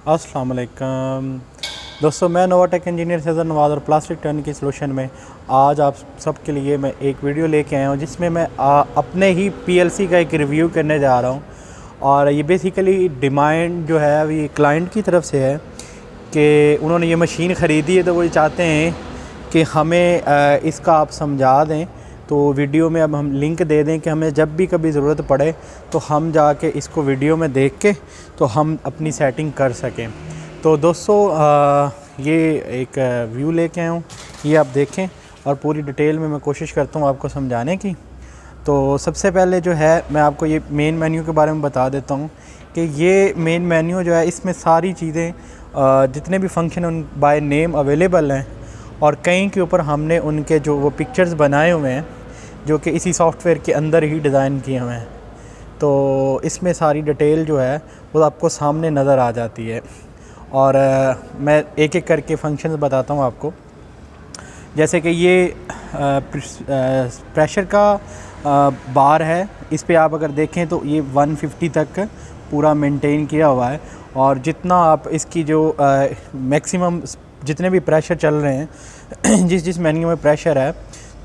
अस्सलाम वालेकुम दोस्तों, मैं नोवाटेक इंजीनियर सैयद नवाज़ और प्लास्टिक टर्न की सलूशन में आज आप सबके लिए मैं एक वीडियो लेके आया हूँ जिसमें मैं अपने ही पीएलसी का एक रिव्यू करने जा रहा हूँ। और ये बेसिकली डिमांड जो है ये क्लाइंट की तरफ से है कि उन्होंने ये मशीन ख़रीदी है, तो वो चाहते हैं कि हमें इसका आप समझा दें। तो वीडियो में अब हम लिंक दे दें कि हमें जब भी कभी ज़रूरत पड़े तो हम जाके इसको वीडियो में देख के तो हम अपनी सेटिंग कर सकें। तो दोस्तों ये एक व्यू लेके आया हूँ, ये आप देखें और पूरी डिटेल में मैं कोशिश करता हूँ आपको समझाने की। तो सबसे पहले जो है मैं आपको ये मेन मेन्यू के बारे में बता देता हूँ कि ये मेन मेन्यू जो है इसमें सारी चीज़ें जितने भी फंक्शन उन बाय नेम अवेलेबल हैं और कई के ऊपर हमने उनके जो वो पिक्चर्स बनाए हुए हैं जो कि इसी सॉफ्टवेयर के अंदर ही डिज़ाइन किए हुए हैं। तो इसमें सारी डिटेल जो है वो आपको सामने नज़र आ जाती है और मैं एक एक करके फंक्शंस बताता हूँ आपको। जैसे कि ये प्रेशर का बार है, इस पे आप अगर देखें तो ये 150 तक पूरा मेंटेन किया हुआ है। और जितना आप इसकी जो मैक्सिमम जितने भी प्रेशर चल रहे हैं जिस मेन्यू में प्रेशर है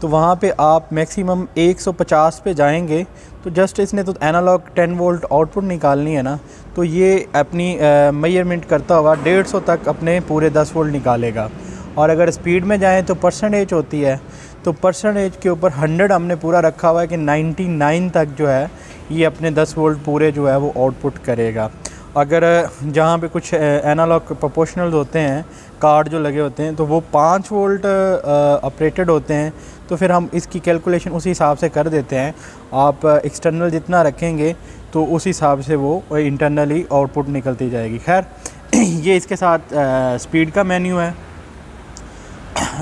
तो वहाँ पे आप मैक्सिमम 150 पे जाएंगे तो जस्ट इसने तो एनालॉग 10 वोल्ट आउटपुट निकालनी है ना, तो ये अपनी मेजरमेंट करता हुआ 150 तक अपने पूरे 10 वोल्ट निकालेगा। और अगर स्पीड में जाएं तो परसेंटेज होती है, तो परसेंटेज के ऊपर 100 हमने पूरा रखा हुआ है कि 99 तक जो है ये अपने 10 वोल्ट पूरे जो है वो आउटपुट करेगा। अगर जहाँ पे कुछ एनालॉग प्रोपोर्शनल होते हैं, कार्ड जो लगे होते हैं, तो वो 5 वोल्ट ऑपरेटेड होते हैं, तो फिर हम इसकी कैलकुलेशन उसी हिसाब से कर देते हैं। आप एक्सटर्नल जितना रखेंगे तो उस हिसाब से वो इंटरनली आउटपुट निकलती जाएगी। खैर ये इसके साथ स्पीड का मेन्यू है,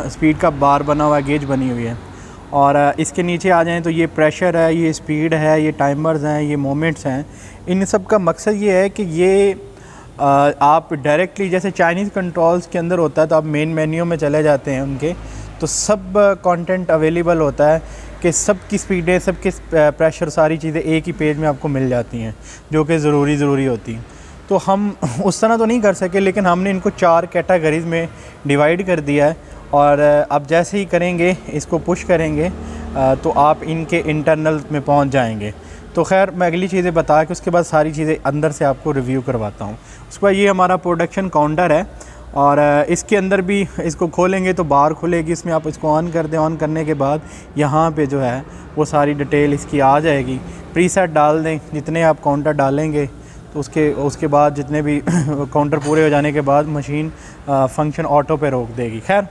स्पीड का बार बना हुआ है, गेज बनी हुई है। और इसके नीचे आ जाएं तो ये प्रेशर है, ये स्पीड है, ये टाइमर्स हैं, ये मोमेंट्स हैं। इन सब का मकसद ये है कि ये आप डायरेक्टली जैसे चाइनीज़ कंट्रोल्स के अंदर होता है तो आप मेन मेन्यू में चले जाते हैं उनके, तो सब कंटेंट अवेलेबल होता है कि सब की स्पीडें, सब के प्रेशर, सारी चीज़ें एक ही पेज में आपको मिल जाती हैं जो कि ज़रूरी होती हैं। तो हम उस तरह तो नहीं कर सके, लेकिन हमने इनको 4 कैटेगरीज़ में डिवाइड कर दिया है। और अब जैसे ही करेंगे, इसको पुश करेंगे तो आप इनके इंटरनल में पहुंच जाएंगे। तो खैर मैं अगली चीज़ें बता के उसके बाद सारी चीज़ें अंदर से आपको रिव्यू करवाता हूं। उसके बाद ये हमारा प्रोडक्शन काउंटर है और इसके अंदर भी इसको खोलेंगे तो बार खुलेगी, इसमें आप इसको ऑन कर दें। ऑन करने के बाद यहाँ पे जो है वो सारी डिटेल इसकी आ जाएगी। प्रीसेट डाल दें, जितने आप काउंटर डालेंगे तो उसके बाद जितने भी काउंटर पूरे हो जाने के बाद मशीन फंक्शन ऑटो पे रोक देगी। खैर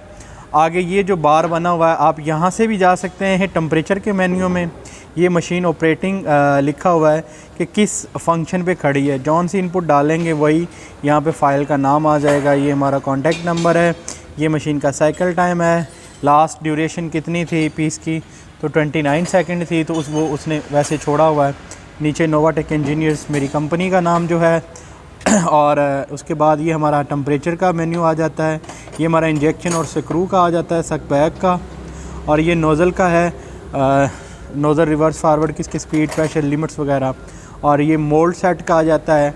आगे ये जो बार बना हुआ है आप यहाँ से भी जा सकते हैं। टेम्परेचर के मेन्यू में ये मशीन ऑपरेटिंग लिखा हुआ है कि किस फंक्शन पे खड़ी है। जौन सी इनपुट डालेंगे वही यहाँ पे फ़ाइल का नाम आ जाएगा। ये हमारा कॉन्टैक्ट नंबर है, ये मशीन का साइकिल टाइम है, लास्ट ड्यूरेशन कितनी थी पीस की, तो 29 सेकंड थी, तो उसने वैसे छोड़ा हुआ है। नीचे नोवाटेक इंजीनियर्स मेरी कंपनी का नाम जो है और उसके बाद ये हमारा टेम्परेचर का मेन्यू आ जाता है। ये हमारा इंजेक्शन और स्क्रू का आ जाता है, सक बैक का। और ये नोज़ल का है, नोज़ल रिवर्स फारवर्ड किसकी स्पीड, प्रेशर, लिमिट्स वगैरह। और ये मोल्ड सेट का आ जाता है,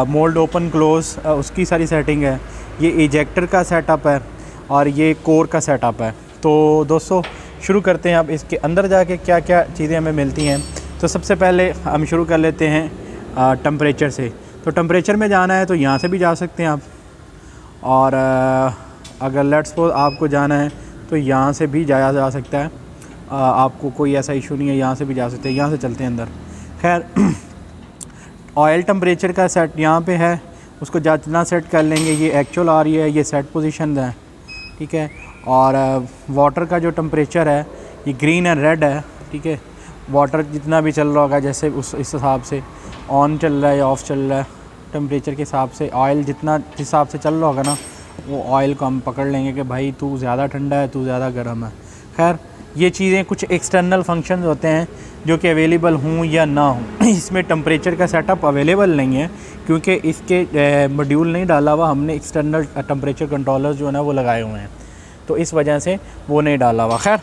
मोल्ड ओपन क्लोज उसकी सारी सेटिंग है। ये इजेक्टर का सेटअप है और ये कोर का सेटअप है। तो दोस्तों शुरू करते हैं। अब इसके अंदर जाके क्या क्या चीज़ें हमें मिलती हैं। तो सबसे पहले हम शुरू कर लेते हैं टेम्परेचर से। तो टेम्परेचर में जाना है तो यहाँ से भी जा सकते हैं आप, और अगर लेट्स सपोज आपको जाना है तो यहाँ से भी जाया जा सकता है। आपको कोई ऐसा इशू नहीं है, यहाँ से भी जा सकते हैं। यहाँ से चलते हैं अंदर। खैर ऑयल टेम्परेचर का सेट यहाँ पे है, उसको जितना सेट कर लेंगे। ये एक्चुअल आ रही है, ये सेट पोजीशन है, ठीक है। और वाटर का जो टेम्परेचर है ये ग्रीन एंड रेड है, ठीक है। वाटर जितना भी चल रहा होगा जैसे इस हिसाब से ऑन चल रहा है या ऑफ़ चल रहा है टेम्परेचर के हिसाब से। ऑयल जितना जिस हिसाब से चल रहा होगा ना, वो ऑयल को हम पकड़ लेंगे कि भाई तू ज़्यादा ठंडा है, तू ज़्यादा गर्म है। खैर ये चीज़ें कुछ एक्सटर्नल फंक्शंस होते हैं जो कि अवेलेबल हों या ना हों। इसमें टेम्परेचर का सेटअप अवेलेबल नहीं है क्योंकि इसके मॉड्यूल नहीं डाला हुआ। हमने एक्सटर्नल टेम्परेचर कंट्रोलर जो है ना वो लगाए हुए हैं, तो इस वजह से वो नहीं डाला हुआ। खैर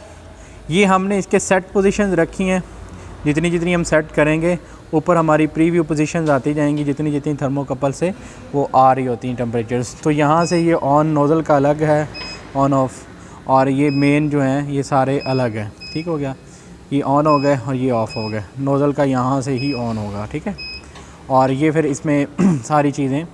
ये हमने इसके सेट पोजीशंस रखी हैं, जितनी जितनी हम सेट करेंगे ऊपर हमारी प्रीव्यू पोजीशंस आती जाएंगी जितनी जितनी थर्मोकपल से वो आ रही होती हैं टेम्परेचर्स। तो यहाँ से ये ऑन नोज़ल का अलग है, ऑन ऑफ, और ये मेन जो हैं ये सारे अलग हैं। ठीक हो गया, ये ऑन हो गए और ये ऑफ़ हो गए। नोज़ल का यहाँ से ही ऑन होगा, ठीक है। और ये फिर इसमें सारी चीज़ें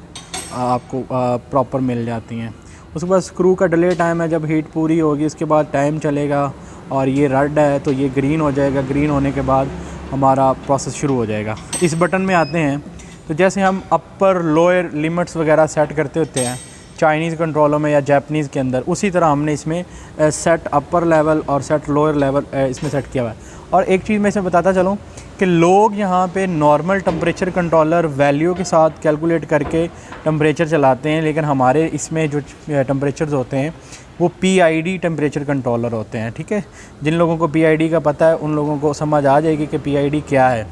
आपको प्रॉपर मिल जाती हैं। उसके बाद स्क्रू का डिले टाइम है, जब हीट पूरी होगी उसके बाद टाइम चलेगा, और ये रेड है तो ये ग्रीन हो जाएगा। ग्रीन होने के बाद हमारा प्रोसेस शुरू हो जाएगा। इस बटन में आते हैं तो जैसे हम अपर लोअर लिमिट्स वगैरह सेट करते होते हैं चाइनीज़ कंट्रोलों में या जापानीज़ के अंदर, उसी तरह हमने इसमें सेट अपर लेवल और सेट लोअर लेवल इसमें सेट किया हुआ है। और एक चीज़ मैं इसमें बताता चलूँ कि लोग यहाँ पे नॉर्मल टेम्परेचर कंट्रोलर वैल्यू के साथ कैलकुलेट करके टेम्परेचर चलाते हैं, लेकिन हमारे इसमें जो टेम्परेचर्स होते हैं वो PID टेम्परेचर कंट्रोलर होते हैं, ठीक है। जिन लोगों को PID का पता है उन लोगों को समझ आ जाएगी कि PID क्या है,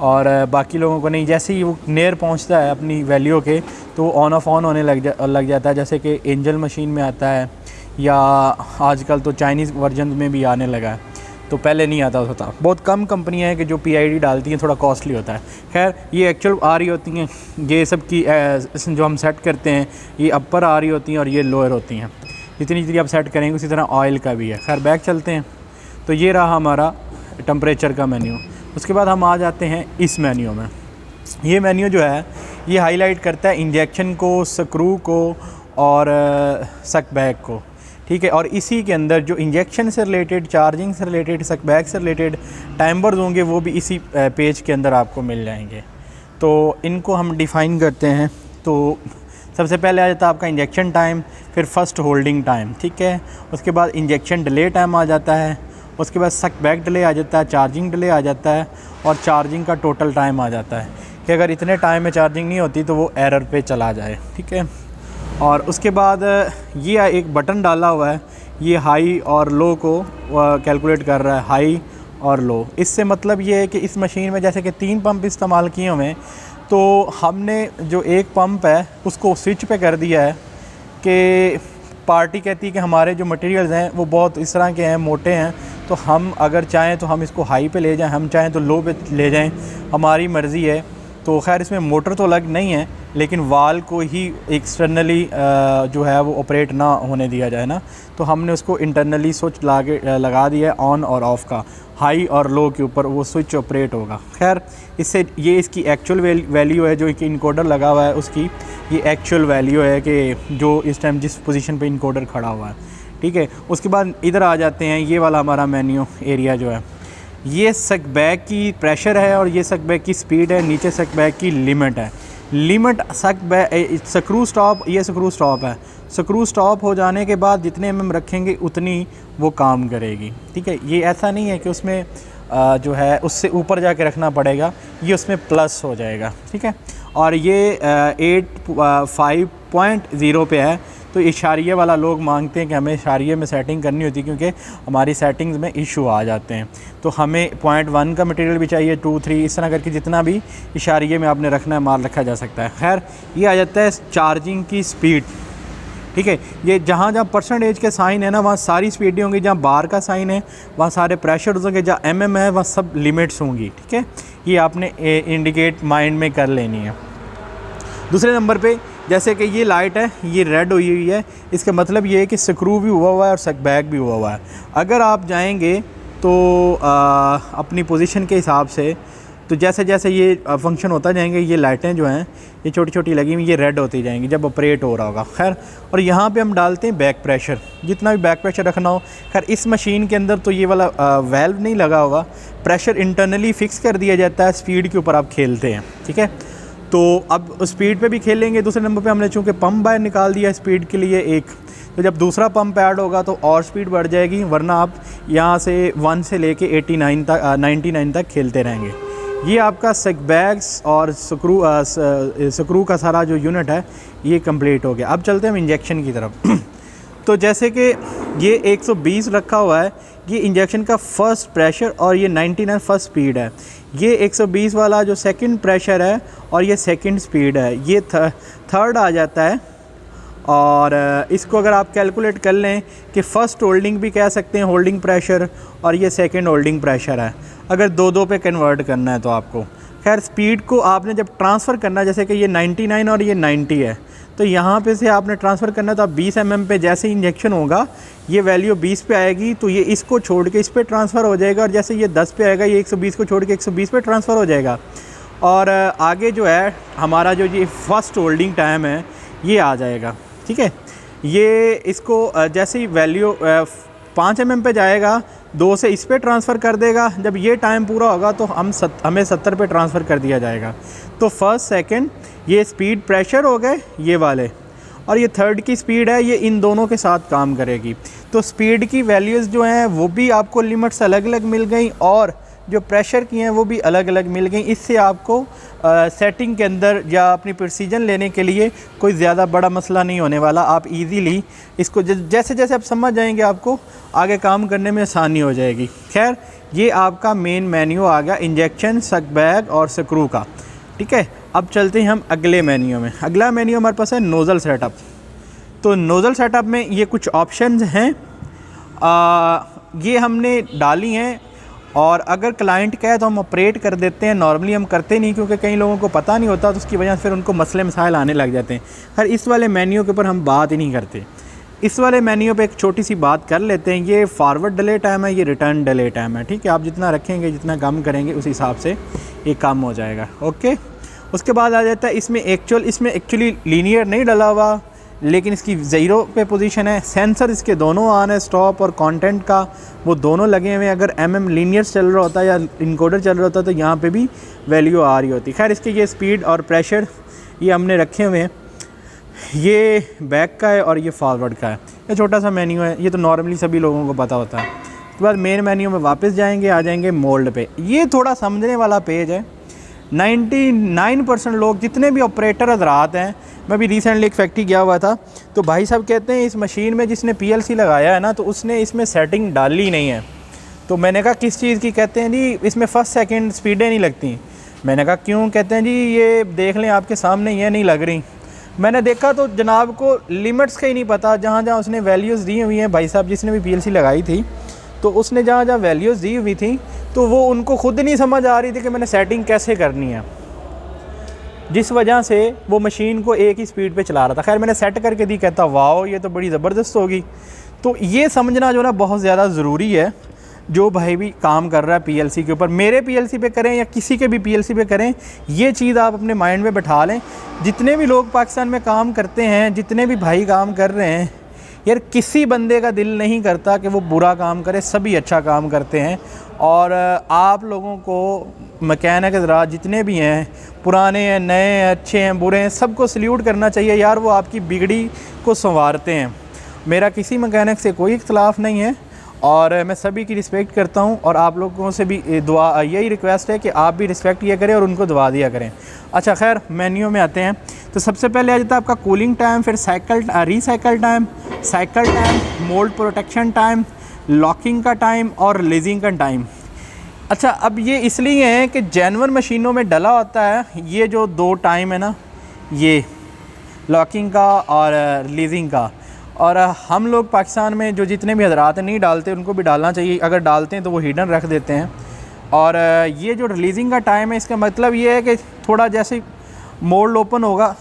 और बाकी लोगों को नहीं। जैसे ही वो नियर पहुंचता है अपनी वैल्यू के तो ऑन ऑफ ऑन होने लग जाता है, जैसे कि एंजल मशीन में आता है या आजकल तो चाइनीज़ वर्जन में भी आने लगा है, तो पहले नहीं आता होता। बहुत कम कंपनियां हैं कि जो PID डालती हैं, थोड़ा कॉस्टली होता है। खैर ये एक्चुअल आ रही होती हैं, ये सब की जो हम सेट करते हैं ये अपर आ रही होती हैं और ये लोअर होती हैं। जितनी जितनी आप सेट करेंगे उसी तरह ऑयल का भी है। खैर बैक चलते हैं, तो ये रहा हमारा टेम्परेचर का मेन्यू। उसके बाद हम आ जाते हैं इस मेन्यू में। ये मेन्यू जो है ये हाईलाइट करता है इंजेक्शन को, स्क्रू को और सक बैक को, ठीक है। और इसी के अंदर जो इंजेक्शन से रिलेटेड, चार्जिंग से रिलेटेड, सक बैक से रिलेटेड टाइमर्स होंगे वो भी इसी पेज के अंदर आपको मिल जाएंगे। तो इनको हम डिफ़ाइन करते हैं। तो सबसे पहले आ जाता है आपका इंजेक्शन टाइम, फिर फर्स्ट होल्डिंग टाइम, ठीक है। उसके बाद इंजेक्शन डिले टाइम आ जाता है, उसके बाद सक बैक डिले आ जाता है, चार्जिंग डिले आ जाता है, और चार्जिंग का टोटल टाइम आ जाता है कि अगर इतने टाइम में चार्जिंग नहीं होती तो वो एरर पे चला जाए, ठीक है। और उसके बाद ये एक बटन डाला हुआ है, ये हाई और लो को कैलकुलेट कर रहा है, हाई और लो। इससे मतलब ये है कि इस मशीन में जैसे कि 3 पंप इस्तेमाल किए हुए हैं, तो हमने जो एक पंप है उसको स्विच पे कर दिया है कि पार्टी कहती है कि हमारे जो मटेरियल्स हैं वो बहुत इस तरह के हैं, मोटे हैं, तो हम अगर चाहें तो हम इसको हाई पे ले जाएं, हम चाहें तो लो पे ले जाएं, हमारी मर्ज़ी है। तो खैर इसमें मोटर तो अलग नहीं है, लेकिन वाल को ही एक्सटर्नली जो है वो ऑपरेट ना होने दिया जाए ना, तो हमने उसको इंटरनली स्विच लगा दिया है ऑन और ऑफ़ का। हाई और लो के ऊपर वो स्विच ऑपरेट होगा। खैर इससे ये इसकी एक्चुअल वैल्यू है, जो कि इनकोडर लगा हुआ है उसकी ये एक्चुअल वैल्यू है कि जो इस टाइम जिस पोजीशन पे इनकोडर खड़ा हुआ है, ठीक है। उसके बाद इधर आ जाते हैं, ये वाला हमारा मेन्यू एरिया जो है, ये सक बैक की प्रेशर है और ये सक बैक की स्पीड है, नीचे सक बैक की लिमिट है। लिमिट सक बैक स्क्रू स्टॉप, ये स्क्रू स्टॉप है। स्क्रू स्टॉप हो जाने के बाद जितने mm रखेंगे उतनी वो काम करेगी, ठीक है। ये ऐसा नहीं है कि उसमें जो है उससे ऊपर जाके रखना पड़ेगा, ये उसमें प्लस हो जाएगा, ठीक है। और ये 5.0 पे है, तो इशारिये वाला लोग मांगते हैं कि हमें इशारिये में सेटिंग करनी होती है क्योंकि हमारी सेटिंग्स में इशू आ जाते हैं। तो हमें 0.1 का मटेरियल भी चाहिए, 2, 3 इस तरह करके जितना भी इशारिये में आपने रखना है माल रखा जा सकता है। खैर ये आ जाता है चार्जिंग की स्पीड, ठीक है। ये जहाँ जहाँ परसेंटेज के साइन है ना वहाँ सारी स्पीडें होंगी, जहाँ बार का साइन है वहाँ सारे प्रेशर्स होंगे, जहाँ mm है वहाँ सब लिमिट्स होंगी, ठीक है। ये आपने इंडिकेट माइंड में कर लेनी है। दूसरे नंबर पे जैसे कि ये लाइट है, ये रेड हुई है, इसका मतलब ये है कि स्क्रू भी हुआ हुआ है और सक बैक भी हुआ हुआ है। अगर आप जाएंगे तो अपनी पोजीशन के हिसाब से, तो जैसे जैसे ये फंक्शन होता जाएंगे, ये लाइटें जो हैं ये छोटी छोटी लगी हुई, ये रेड होती जाएंगी जब ऑपरेट हो रहा होगा। खैर और यहाँ पे हम डालते हैं बैक प्रेशर, जितना भी बैक प्रेशर रखना हो। खैर इस मशीन के अंदर तो ये वाला वेल्व नहीं लगा होगा, प्रेशर इंटरनली फिक्स कर दिया जाता है, स्पीड के ऊपर आप खेलते हैं, ठीक है। तो अब स्पीड पे भी खेलेंगे। दूसरे नंबर पे हमने चूँकि पंप बाहर निकाल दिया स्पीड के लिए एक, तो जब दूसरा पंप ऐड होगा तो और स्पीड बढ़ जाएगी, वरना आप यहाँ से 1 से लेके 89 तक 99 तक खेलते रहेंगे। ये आपका सक बैग्स और स्क्रू का सारा जो यूनिट है ये कंप्लीट हो गया। अब चलते हैं हम इंजेक्शन की तरफ। तो जैसे कि ये 120 रखा हुआ है, ये इंजेक्शन का फर्स्ट प्रेशर और ये 99 फर्स्ट स्पीड है। ये 120 वाला जो सेकंड प्रेशर है और ये सेकंड स्पीड है, ये थर्ड आ जाता है। और इसको अगर आप कैलकुलेट कर लें कि फ़र्स्ट होल्डिंग भी कह सकते हैं होल्डिंग प्रेशर, और ये सेकंड होल्डिंग प्रेशर है। अगर 2-2 पे कन्वर्ट करना है तो आपको खैर स्पीड को आपने जब ट्रांसफ़र करना, जैसे कि ये 99 और ये 90 है, तो यहाँ पे से आपने ट्रांसफ़र करना, तो आप 20 mm पे जैसे ही इंजेक्शन होगा ये वैल्यू 20 पे आएगी, तो ये इसको छोड़ के इस पे ट्रांसफ़र हो जाएगा, और जैसे ये 10 पे आएगा ये 120 को छोड़ के 120 पे ट्रांसफ़र हो जाएगा। और आगे जो है हमारा जो ये फर्स्ट होल्डिंग टाइम है ये आ जाएगा, ठीक है। ये इसको जैसे ही वैल्यू 5 mm पे जाएगा, 2 से इस पे ट्रांसफ़र कर देगा, जब ये टाइम पूरा होगा तो हमें 70 पे ट्रांसफ़र कर दिया जाएगा। तो फर्स्ट सेकंड ये स्पीड प्रेशर हो गए ये वाले, और ये थर्ड की स्पीड है, ये इन दोनों के साथ काम करेगी। तो स्पीड की वैल्यूज़ जो हैं वो भी आपको लिमिट्स अलग अलग मिल गई, और जो प्रेशर की हैं वो भी अलग अलग मिल गई। इससे आपको सेटिंग के अंदर या अपनी प्रिसीजन लेने के लिए कोई ज़्यादा बड़ा मसला नहीं होने वाला। आप इजीली इसको जैसे जैसे आप समझ जाएंगे आपको आगे काम करने में आसानी हो जाएगी। खैर ये आपका मेन मेन्यू आ गया इंजेक्शन, सक बैग और स्क्रू का, ठीक है। अब चलते हैं हम अगले मेन्यू में। अगला मेन्यू हमारे पास है नोज़ल सेटअप। तो नोज़ल सेटअप में ये कुछ ऑप्शंस हैं, ये हमने डाली हैं, और अगर क्लाइंट कहे तो हम ऑपरेट कर देते हैं। नॉर्मली हम करते नहीं, क्योंकि कई लोगों को पता नहीं होता, तो उसकी वजह से फिर उनको मसले मसाइल आने लग जाते हैं। खैर इस वाले मेन्यू के ऊपर हम बात ही नहीं करते। इस वाले मेन्यू पे एक छोटी सी बात कर लेते हैं। ये फॉरवर्ड डिले टाइम है, ये रिटर्न डिले टाइम है, ठीक है। आप जितना रखेंगे, जितना कम करेंगे, उस हिसाब से ये कम हो जाएगा, ओके। उसके बाद आ जाता है इसमें एक्चुअली लीनियर नहीं डला हुआ, लेकिन इसकी ज़ीरो पे पोजीशन है। सेंसर इसके दोनों ऑन है, स्टॉप और कंटेंट का वो दोनों लगे हुए हैं। अगर लीनियर चल रहा होता है या इनकोडर चल रहा होता तो यहाँ पे भी वैल्यू आ रही होती। खैर इसके ये स्पीड और प्रेशर ये हमने रखे हुए हैं। ये बैक का है और ये फॉरवर्ड का है। ये छोटा सा मेन्यू है, ये तो नॉर्मली सभी लोगों को पता होता है। उसके बाद मेन मेन्यू में वापस जाएंगे, आ जाएंगे मोल्ड पे। ये थोड़ा समझने वाला पेज है। 99% लोग जितने भी ऑपरेटर हज़रात हैं, मैं भी रिसेंटली एक फैक्ट्री गया हुआ था, तो भाई साहब कहते हैं इस मशीन में जिसने PLC लगाया है ना, तो उसने इसमें सेटिंग डाली नहीं है। तो मैंने कहा किस चीज़ की? कहते हैं जी इसमें फर्स्ट सेकंड स्पीडें नहीं लगती। मैंने कहा क्यों? कहते हैं जी ये देख लें आपके सामने ये नहीं लग रही। मैंने देखा तो जनाब को लिमिट्स का ही नहीं पता। जहाँ जहाँ उसने वैल्यूज़ दी हुई हैं, भाई साहब जिसने भी PLC लगाई थी, तो उसने जहाँ जहाँ वैल्यूज़ दी हुई थी, तो वो उनको खुद नहीं समझ आ रही थी कि मैंने सेटिंग कैसे करनी है, जिस वजह से वो मशीन को एक ही स्पीड पे चला रहा था। खैर मैंने सेट करके दी, कहता वाओ ये तो बड़ी ज़बरदस्त होगी। तो ये समझना जो ना बहुत ज़्यादा ज़रूरी है। जो भाई भी काम कर रहा है PLC के ऊपर, मेरे PLC पे करें या किसी के भी PLC पे करें, ये चीज़ आप अपने माइंड में बैठा लें। जितने भी लोग पाकिस्तान में काम करते हैं, जितने भी भाई काम कर रहे हैं, यार किसी बंदे का दिल नहीं करता कि वो बुरा काम करे, सभी अच्छा काम करते हैं। और आप लोगों को मैकेनिक हज़रात जितने भी हैं, पुराने हैं, नए हैं, अच्छे हैं, बुरे हैं, सबको सल्यूट करना चाहिए यार। वो आपकी बिगड़ी को संवारते हैं। मेरा किसी मैकेनिक से कोई इख्तलाफ नहीं है और मैं सभी की रिस्पेक्ट करता हूं, और आप लोगों से भी दुआ यही रिक्वेस्ट है कि आप भी रिस्पेक्ट किया करें और उनको दुआ दिया करें। अच्छा खैर मेन्यू में आते हैं। तो सबसे पहले आ जाता है आपका कूलिंग टाइम, फिर recycle time, cycle time, mould protection time, locking का टाइम और रिलीजिंग का टाइम। अच्छा अब ये इसलिए है कि जेन्युइन मशीनों में डला होता है ये जो दो टाइम है ना, ये लॉकिंग का और रिलीजिंग का। और हम लोग पाकिस्तान में जो जितने भी हज़रात नहीं डालते, उनको भी डालना चाहिए। अगर डालते हैं तो वो हिडन रख देते हैं। और ये जो रिलीजिंग का टाइम है, इसका मतलब ये है कि थोड़ा जैसे मोल्ड ओपन होगा,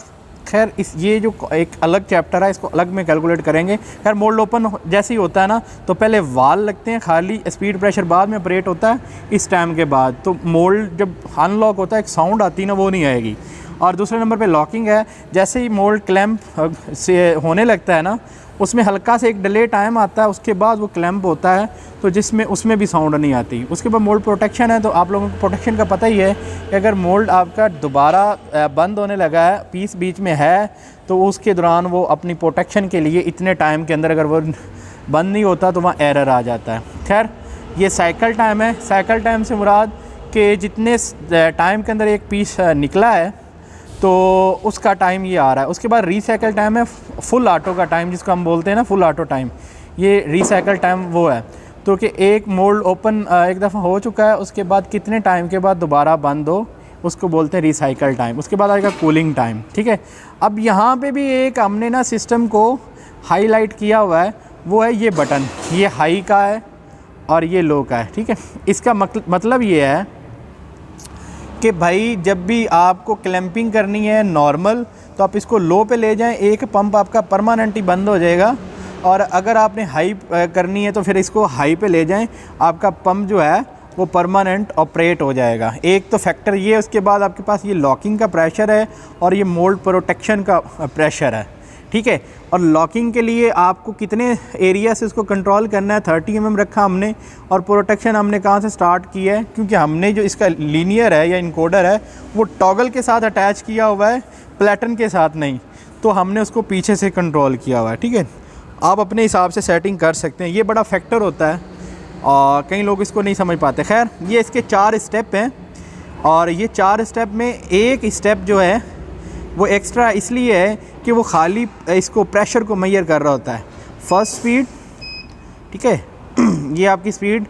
खैर ये जो एक अलग चैप्टर है, इसको अलग में कैलकुलेट करेंगे। खैर मोल्ड ओपन जैसे ही होता है ना, तो पहले वाल लगते हैं खाली, स्पीड प्रेशर बाद में ऑपरेट होता है इस टाइम के बाद। तो मोल्ड जब अनलॉक होता है, एक साउंड आती है ना, वो नहीं आएगी। और दूसरे नंबर पे लॉकिंग है। जैसे ही मोल्ड क्लैंप से होने लगता है ना, उसमें हल्का से एक डिले टाइम आता है, उसके बाद वो क्लैंप होता है, तो जिसमें उसमें भी साउंड नहीं आती। उसके बाद मोल्ड प्रोटेक्शन है। तो आप लोगों को प्रोटेक्शन का पता ही है कि अगर मोल्ड आपका दोबारा बंद होने लगा है, पीस बीच में है, तो उसके दौरान वो अपनी प्रोटेक्शन के लिए इतने टाइम के अंदर अगर वो बंद नहीं होता तो वहाँ एरर आ जाता है। खैर ये साइकिल टाइम है। साइकिल टाइम से मुराद कि जितने टाइम के अंदर एक पीस निकला है तो उसका टाइम ये आ रहा है। उसके बाद रीसाइकिल टाइम है, फुल ऑटो का टाइम जिसको हम बोलते हैं ना, फुल ऑटो टाइम। ये रीसाइकिल टाइम वो है तो कि एक मोल्ड ओपन एक दफ़ा हो चुका है, उसके बाद कितने टाइम के बाद दोबारा बंद हो, उसको बोलते हैं रीसाइकिल टाइम। उसके बाद आएगा कूलिंग टाइम, ठीक है। अब यहाँ पे भी एक हमने ना सिस्टम को हाईलाइट किया हुआ है, वो है ये बटन, ये हाई का है और ये लो का है, ठीक है। इसका मतलब ये है कि भाई जब भी आपको क्लैंपिंग करनी है नॉर्मल, तो आप इसको लो पे ले जाएं, एक पंप आपका परमानेंट ही बंद हो जाएगा। और अगर आपने हाई करनी है तो फिर इसको हाई पे ले जाएं, आपका पंप जो है वो परमानेंट ऑपरेट हो जाएगा। एक तो फैक्टर ये है। उसके बाद आपके पास ये लॉकिंग का प्रेशर है और ये मोल्ड प्रोटेक्शन का प्रेशर है, ठीक है। और लॉकिंग के लिए आपको कितने एरिया से इसको कंट्रोल करना है, 30 mm रखा हमने। और प्रोटेक्शन हमने कहाँ से स्टार्ट किया है, क्योंकि हमने जो इसका लीनियर है या इनकोडर है वो टॉगल के साथ अटैच किया हुआ है, प्लेटन के साथ नहीं। तो हमने उसको पीछे से कंट्रोल किया हुआ है, ठीक है। आप अपने हिसाब से सेटिंग कर सकते हैं, ये बड़ा फैक्टर होता है और कई लोग इसको नहीं समझ पाते। खैर, ये इसके 4 स्टेप हैं और ये 4 स्टेप में एक स्टेप जो है वो एक्स्ट्रा इसलिए है कि वो खाली इसको प्रेशर को मेजर कर रहा होता है। फर्स्ट स्पीड, ठीक है, ये आपकी स्पीड,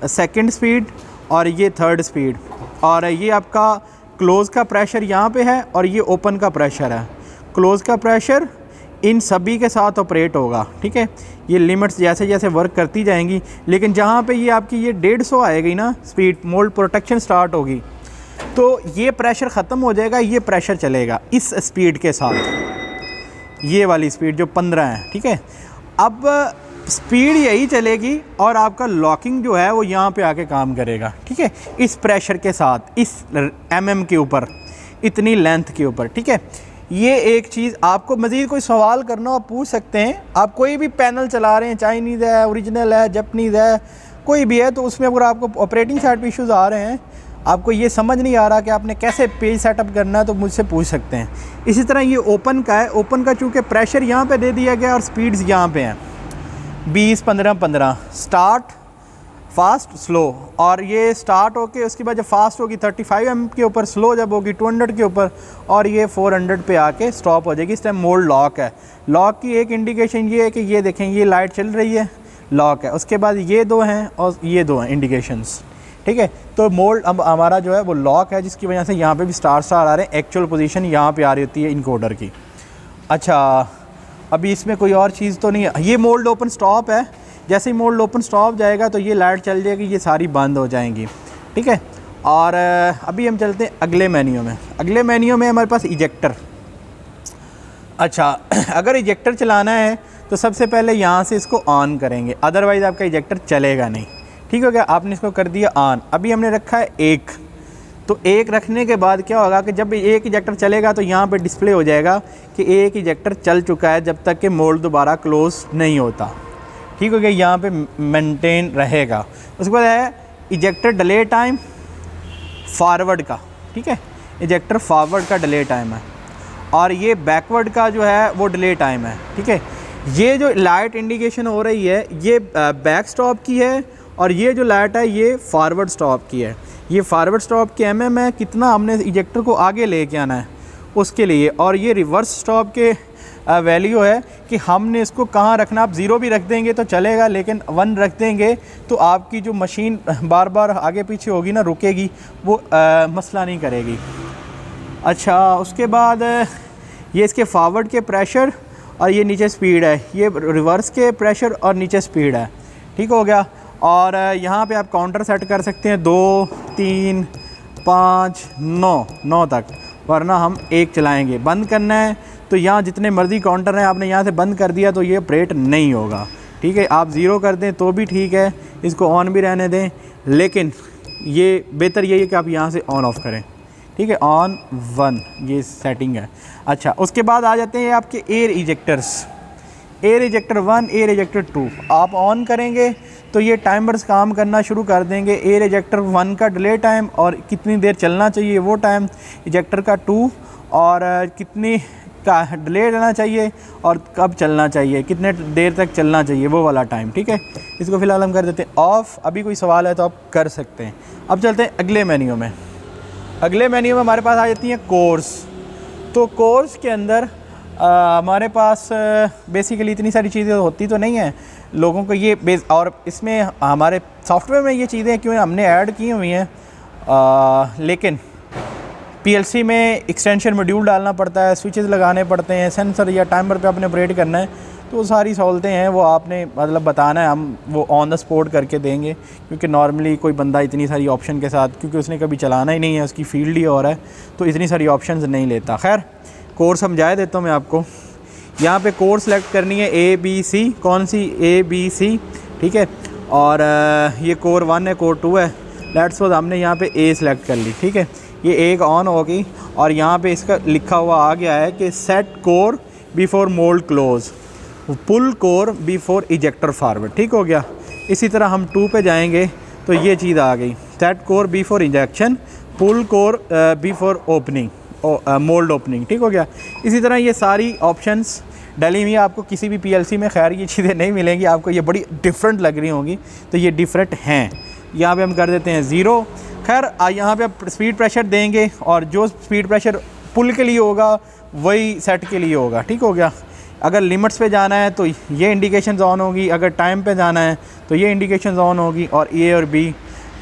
सेकंड स्पीड और ये थर्ड स्पीड। और ये आपका क्लोज़ का प्रेशर यहाँ पे है और ये ओपन का प्रेशर है। क्लोज़ का प्रेशर इन सभी के साथ ऑपरेट होगा, ठीक है। ये लिमिट्स जैसे जैसे वर्क करती जाएंगी, लेकिन जहाँ पे ये आपकी ये 150 आएगी ना स्पीड, मोल्ड प्रोटेक्शन स्टार्ट होगी, तो ये प्रेशर ख़त्म हो जाएगा, ये प्रेशर चलेगा इस स्पीड के साथ, ये वाली स्पीड जो 15 है, ठीक है। अब स्पीड यही चलेगी और आपका लॉकिंग जो है वो यहाँ पे आके काम करेगा, ठीक है, इस प्रेशर के साथ, इस mm के ऊपर, इतनी लेंथ के ऊपर, ठीक है। ये एक चीज़। आपको मज़ीद कोई सवाल करना हो पूछ सकते हैं। आप कोई भी पैनल चला रहे हैं, चाइनीज़ है, ओरिजिनल है, जापानीज़ है, कोई भी है, तो उसमें अगर आपको ऑपरेटिंग साइड पे इश्यूज़ आ रहे हैं, आपको ये समझ नहीं आ रहा कि आपने कैसे पेज सेटअप करना है, तो मुझसे पूछ सकते हैं। इसी तरह ये ओपन का है। ओपन का चूँकि प्रेशर यहाँ पे दे दिया गया और स्पीड्स यहाँ पे हैं 20, 15, 15, स्टार्ट, फास्ट, स्लो। और ये स्टार्ट होके उसके बाद जब फास्ट होगी 35 mm के ऊपर, स्लो जब होगी 200 के ऊपर, और ये 400 पे आके स्टॉप हो जाएगी। इस टाइम मोल्ड लॉक है। लॉक की एक इंडिकेशन ये है कि ये देखें, ये लाइट चल रही है, लॉक है। उसके बाद ये 2 हैं और ये 2 हैं इंडिकेशंस, ठीक है। तो मोल्ड अब हमारा जो है वो लॉक है, जिसकी वजह से यहाँ पे भी स्टार आ रहे हैं। एक्चुअल पोजीशन यहाँ पे आ रही होती है इनकोडर की। अच्छा, अभी इसमें कोई और चीज़ तो नहीं है। ये मोल्ड ओपन स्टॉप है। जैसे ही मोल्ड ओपन स्टॉप जाएगा तो ये लाइट चल जाएगी, ये सारी बंद हो जाएंगी, ठीक है। और अभी हम चलते हैं अगले मेन्यू में। अगले मेन्यू में हमारे पास इजेक्टर। अच्छा, अगर इजेक्टर चलाना है तो सबसे पहले यहाँ से इसको ऑन करेंगे, अदरवाइज़ आपका इजेक्टर चलेगा नहीं, ठीक हो गया। आपने इसको कर दिया ऑन। अभी हमने रखा है 1, तो 1 रखने के बाद क्या होगा कि जब एक इजेक्टर चलेगा तो यहाँ पे डिस्प्ले हो जाएगा कि एक इजेक्टर चल चुका है, जब तक कि मोल्ड दोबारा क्लोज नहीं होता, ठीक हो गया। यहाँ पे मेंटेन रहेगा। उसके बाद है इजेक्टर डिले टाइम फॉरवर्ड का, ठीक है। इजेक्टर फॉरवर्ड का डिले टाइम है और ये बैकवर्ड का जो है वो डिले टाइम है, ठीक है। ये जो लाइट इंडिकेशन हो रही है ये बैक स्टॉप की है और ये जो लाइट है ये फॉरवर्ड स्टॉप की है। ये फॉरवर्ड स्टॉप के mm है, कितना हमने इजेक्टर को आगे लेके आना है उसके लिए। और ये रिवर्स स्टॉप के वैल्यू है कि हमने इसको कहाँ रखना। आप 0 भी रख देंगे तो चलेगा, लेकिन 1 रख देंगे तो आपकी जो मशीन बार बार आगे पीछे होगी ना, रुकेगी, वो मसला नहीं करेगी। अच्छा, उसके बाद ये इसके फॉरवर्ड के प्रेशर और ये नीचे स्पीड है, ये रिवर्स के प्रेशर और नीचे स्पीड है, ठीक हो गया। और यहाँ पे आप काउंटर सेट कर सकते हैं 2, 3, 5, 9 तक, वरना हम 1 चलाएँगे। बंद करना है तो यहाँ जितने मर्ज़ी काउंटर हैं, आपने यहाँ से बंद कर दिया तो ये ऑपरेट नहीं होगा, ठीक है। आप 0 कर दें तो भी ठीक है, इसको ऑन भी रहने दें, लेकिन ये बेहतर यही है कि आप यहाँ से ऑन ऑफ़ करें, ठीक है। ऑन 1 ये सेटिंग है। अच्छा, उसके बाद आ जाते हैं आपके air ejectors. Air ejector 1, air ejector 2 आप ऑन करेंगे तो ये टाइमर्स काम करना शुरू कर देंगे। एयर इजेक्टर 1 का डिले टाइम और कितनी देर चलना चाहिए वो टाइम, इजेक्टर का 2 और कितनी का डिले रहना चाहिए और कब चलना चाहिए, कितने देर तक चलना चाहिए, वो वाला टाइम, ठीक है। इसको फ़िलहाल हम कर देते हैं ऑफ़। अभी कोई सवाल है तो आप कर सकते हैं। अब चलते हैं अगले मेन्यू में। अगले मेन्यू में हमारे पास आ जाती हैं कोर्स। तो कोर्स के अंदर हमारे पास बेसिकली इतनी सारी चीज़ें होती तो नहीं हैं लोगों को ये बेस, और इसमें हमारे सॉफ्टवेयर में ये चीज़ें क्यों हमने ऐड की हुई हैं, लेकिन पीएलसी में एक्सटेंशन मॉड्यूल डालना पड़ता है, स्विचेस लगाने पड़ते हैं, सेंसर या टाइमर पे आपने ऑपरेट करना है, तो वो सारी सहूलतें हैं, वो आपने मतलब बताना है, हम वो ऑन द स्पॉट करके देंगे, क्योंकि नॉर्मली कोई बंदा इतनी सारी ऑप्शन के साथ, क्योंकि उसने कभी चलाना ही नहीं है, उसकी फील्ड ही और है, तो इतनी सारी ऑप्शंस नहीं लेता। खैर कोर्स समझा देता हूँ मैं आपको। यहाँ पे कोर्स सेलेक्ट करनी है ABC, कौन सी ABC, ठीक है। और ये कोर 1 है, कोर 2 है। लेट्स सपोज हमने यहाँ पे A सेलेक्ट कर ली, ठीक है। ये एक ऑन होगी और यहाँ पे इसका लिखा हुआ आ गया है कि set core before mould close, pull core before ejector forward, ठीक हो गया। इसी तरह हम 2 पे जाएंगे तो ये चीज़ आ गई, set core before injection, pull core before opening, mould opening, ठीक हो गया। इसी तरह ये सारी ऑप्शंस डली हुई, आपको किसी भी PLC में खैर ये चीज़ें नहीं मिलेंगी, आपको ये बड़ी डिफरेंट लग रही होंगी, तो ये डिफरेंट हैं। यहाँ पे हम कर देते हैं 0। खैर यहाँ पे आप स्पीड प्रेशर देंगे और जो स्पीड प्रेशर पुल के लिए होगा वही सेट के लिए होगा, ठीक हो गया। अगर लिमिट्स पे जाना है तो ये इंडिकेशंस ऑन होगी, अगर टाइम पे जाना है तो ये इंडिकेशंस ऑन होगी, और A और B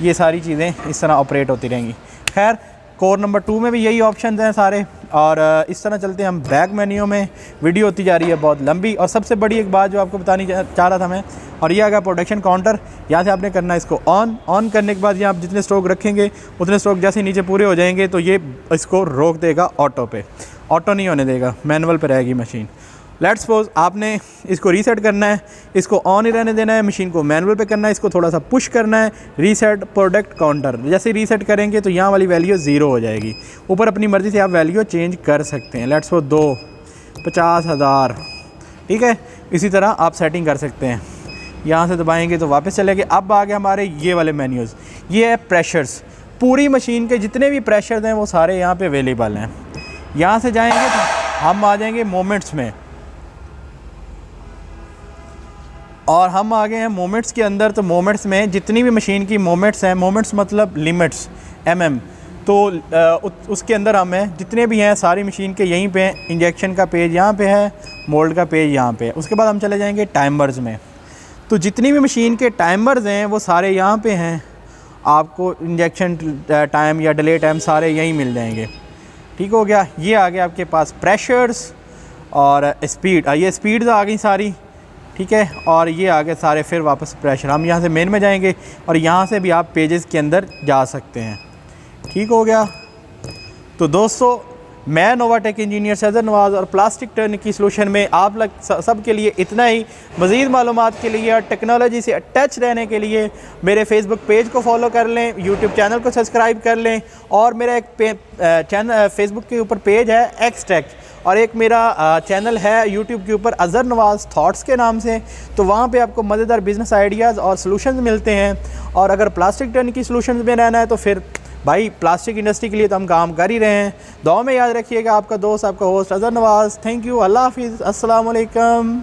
ये सारी चीज़ें इस तरह ऑपरेट होती रहेंगी। खैर कोर नंबर 2 में भी यही ऑप्शन हैं सारे। और इस तरह चलते हैं हम बैक मेन्यू में। वीडियो होती जा रही है बहुत लंबी। और सबसे बड़ी एक बात जो आपको बतानी चाह रहा था मैं, और ये आ गया प्रोडक्शन काउंटर। यहाँ से आपने करना है इसको ऑन करने के बाद ये आप जितने स्ट्रोक रखेंगे उतने स्ट्रोक जैसे नीचे पूरे हो जाएंगे तो ये इसको रोक देगा ऑटो पे, ऑटो नहीं होने देगा, मैनुअल पे रहेगी मशीन। लेट्स सपोज आपने इसको रीसेट करना है, इसको ऑन ही रहने देना है, मशीन को मैनुअल पे करना है, इसको थोड़ा सा पुश करना है, रीसेट प्रोडक्ट काउंटर। जैसे रीसेट करेंगे तो यहाँ वाली वैल्यू 0 हो जाएगी। ऊपर अपनी मर्ज़ी से आप वैल्यू चेंज कर सकते हैं। लेट्स सपोज 2 50,000, ठीक है। इसी तरह आप सेटिंग कर सकते हैं। यहाँ से दबाएंगे तो वापस चले गए। अब आ गए हमारे ये वाले मेन्यूज़। ये है प्रेशर्स, पूरी मशीन के जितने भी प्रेशर्स हैं वो सारे यहाँ पे अवेलेबल हैं। यहाँ से जाएंगे तो हम आ जाएंगे मोमेंट्स में, और हम आ गए हैं मोमेंट्स के अंदर। तो मोमेंट्स में जितनी भी मशीन की मोमेंट्स हैं, मोमेंट्स मतलब लिमिट्स mm, तो उसके अंदर हम हैं जितने भी हैं सारी मशीन के यहीं पे। इंजेक्शन का पेज यहाँ पे है, मोल्ड का पेज यहाँ पे है। उसके बाद हम चले जाएंगे टाइमर्स में। तो जितनी भी मशीन के टाइमर्स हैं वो सारे यहाँ पे हैं। आपको इंजेक्शन टाइम या डिले टाइम सारे यहीं मिल जाएंगे, ठीक हो गया। ये आ गया आपके पास प्रेशर्स और स्पीड। ये स्पीड्स आ गई सारी, ठीक है। और ये आ गए सारे फिर वापस प्रेशर। हम यहाँ से मेन में जाएंगे और यहाँ से भी आप पेजेस के अंदर जा सकते हैं, ठीक हो गया। तो दोस्तों मैं नोवाटेक इंजीनियर सैयद नवाज़ और प्लास्टिक टर्नकी सॉल्यूशन में आप लोग सब के लिए इतना ही। मज़ीद मालूमात के लिए और टेक्नोलॉजी से अटैच रहने के लिए मेरे फेसबुक पेज को फॉलो कर लें, यूट्यूब चैनल को सब्सक्राइब कर लें, और मेरा एक चैनल फेसबुक के ऊपर पेज है एक्सटेक, और एक मेरा चैनल है यूट्यूब के ऊपर अज़हर नवाज़ थॉट्स के नाम से। तो वहाँ पे आपको मज़ेदार बिज़नेस आइडियाज़ और सॉल्यूशंस मिलते हैं। और अगर प्लास्टिक टर्नकी सॉल्यूशंस में रहना है तो फिर भाई प्लास्टिक इंडस्ट्री के लिए तो हम काम कर ही रहे हैं। दुआ में याद रखिएगा। आपका दोस्त, आपका host Azhar Nawaz. Thank you. अल्लाह हाफ़िज़। अस्सलाम वालेकुम।